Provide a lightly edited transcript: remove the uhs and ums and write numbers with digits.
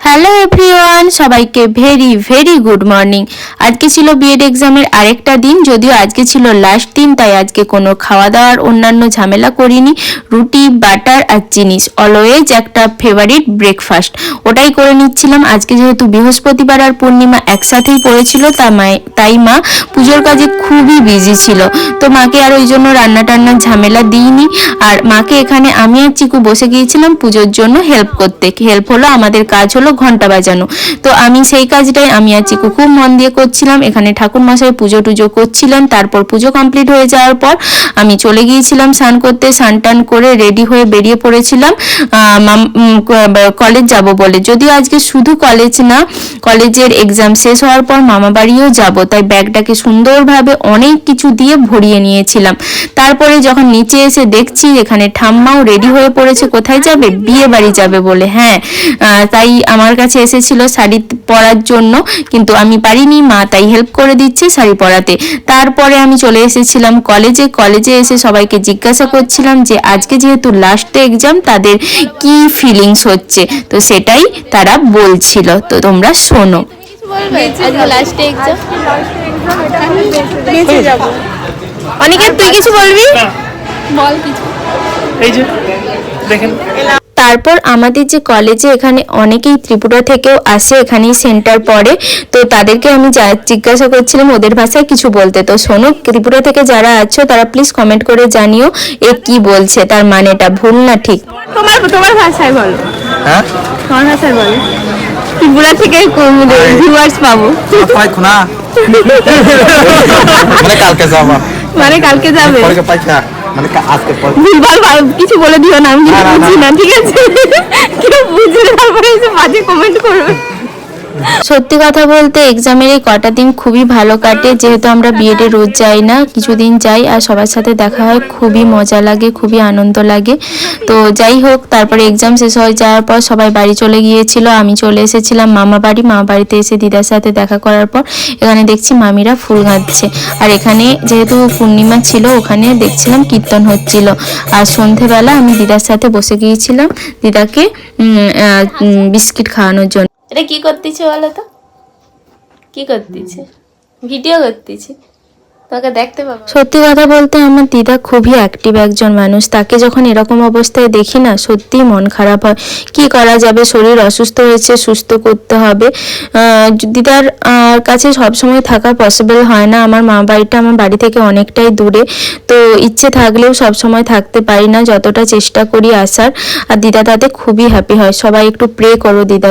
Hello everyone, সবাইকে very very good morning. আজকে ছিল বিএড এক্সামের আরেকটা দিন, যদিও আজকে ছিল লাস্ট দিন, তাই আজকে কোনো খাওয়া দাওয়ার অন্যান্য ঝামেলা করিনি। রুটি, বাটার আর চিনি, অলওয়েজ একটা ফেভারিট ব্রেকফাস্ট, ওটাই করে নিচ্ছিলাম। আজকে যেহেতু বৃহস্পতিবার আর পূর্ণিমা একসাথেই পড়েছিল, তাই মা পুজোর কাজে খুবই বিজি ছিল, তো মাকে আর ওই জন্য রান্না টান্নার ঝামেলা দিইনি। আর মাকে এখানে আমি আর চিকু বসে গিয়েছিলাম পুজোর জন্য হেল্প করতে। হেল্প হলো, আমাদের কাজ হলো ঘন্টা বাজানো, তো আমি সেই কাজটাই আমি আর চিকু খুব মন দিয়ে করছিলাম। এখানে ঠাকুর মশাই পুজো টুজো করছিলেন। তারপর পুজো কমপ্লিট হয়ে যাওয়ার পর আমি চলে গিয়েছিলাম স্নান করতে। স্নান টান করে রেডি হয়ে বেরিয়ে পড়েছিলাম কলেজ যাব বলে। যদিও আজকে শুধু কলেজ না, কলেজের এক্সাম শেষ হওয়ার পর মামা বাড়িও যাব, তাই ব্যাগটাকে সুন্দরভাবে অনেক কিছু দিয়ে ভরিয়ে নিয়েছিলাম। তারপরে যখন নিচে এসে দেখছি এখানে ঠাম্মাও রেডি হয়ে পড়েছে। কোথায় যাবে? বিয়ে বাড়ি যাবে বলে। হ্যাঁ, তাই আমার কাছে এসেছিল শাড়ি পরার জন্য, কিন্তু আমি পারিনি, মা তাই হেল্প করে দিচ্ছে শাড়ি পরাতে। তারপরে আমি চলে এসেছিলাম কলেজে এসে সবাইকে জিজ্ঞাসা করছিলাম যে আজকে যেহেতু লাস্ট এক্সাম তাদের কি ফিলিংস হচ্ছে, তো সেটাই তারা বলছিল, তো তোমরা শোনো। অনেকে তুই কিছু বলবি? বল কিছু। এই যে দেখেন, তারপর আমাদের যে কলেজে এখানে অনেকেই ত্রিপুরা থেকেও আসে, এখানেই সেন্টার পড়ে, তো তাদেরকে আমি জিজ্ঞাসা করছিলাম ওদের ভাষায় কিছু বলতে। তো শোনো, ত্রিপুরা থেকে যারা আছো তারা প্লিজ কমেন্ট করে জানিও এ কি বলছে, তার মানেটা ভুল না ঠিক। তোমার ভাষায় বলো। হ্যাঁ, তোমার ভাষায় বলো। ত্রিপুরা থেকে ভিউয়ার্স পাবো। মানে কালকে যাবে ভুলভাল কিছু বলে দিও না, আমি বুঝি না, ঠিক আছে? কেউ বুঝলে তারপরে এসে বাজে কমেন্ট করবে। সত্যি কথা বলতে এক্সামের এই কটা দিন খুবই ভালো কাটে, যেহেতু আমরা বিএডে রোজ যাই না, কিছুদিন যাই আর সবার সাথে দেখা হয়, খুবই মজা লাগে, খুবই আনন্দ লাগে। তো যাই হোক, তারপরে এক্সাম শেষ হয়ে যাওয়ার পর সবাই বাড়ি চলে গিয়েছিল, আমি চলে এসেছিলাম মামা বাড়িতে এসে দিদার সাথে দেখা করার পর এখানে দেখছি মামিরা ফুল গাঁথছে। আর এখানে যেহেতু পূর্ণিমা ছিল, ওখানে দেখছিলাম কীর্তন হচ্ছিল। আর সন্ধেবেলা আমি দিদার সাথে বসে গিয়েছিলাম দিদাকে বিস্কিট খাওয়ানোর জন্য। এটা কি করতেছে বলো তো? কি করতেছে? ভিডিও করতেছে, তোকে দেখতে পাবো। সত্যি কথা বলতে আমার দিদা খুবই অ্যাক্টিভ একজন মানুষ, তাকে যখন এরকম অবস্থায় দেখি না, সত্যিই মন খারাপ হয়। কি করা যাবে, শরীর অসুস্থ হয়েছে, সুস্থ করতে হবে। দিদার কাছে সবসময় থাকা পসিবল হয় না, আমার মা বাড়িটা আমার বাড়ি থেকে অনেকটাই দূরে, তো ইচ্ছে থাকলেও সবসময় থাকতে পারি না, যতটা চেষ্টা করি আসার। আর দিদা তাতে খুবই হ্যাপি হয়। সবাই একটু প্রে করো দিদা।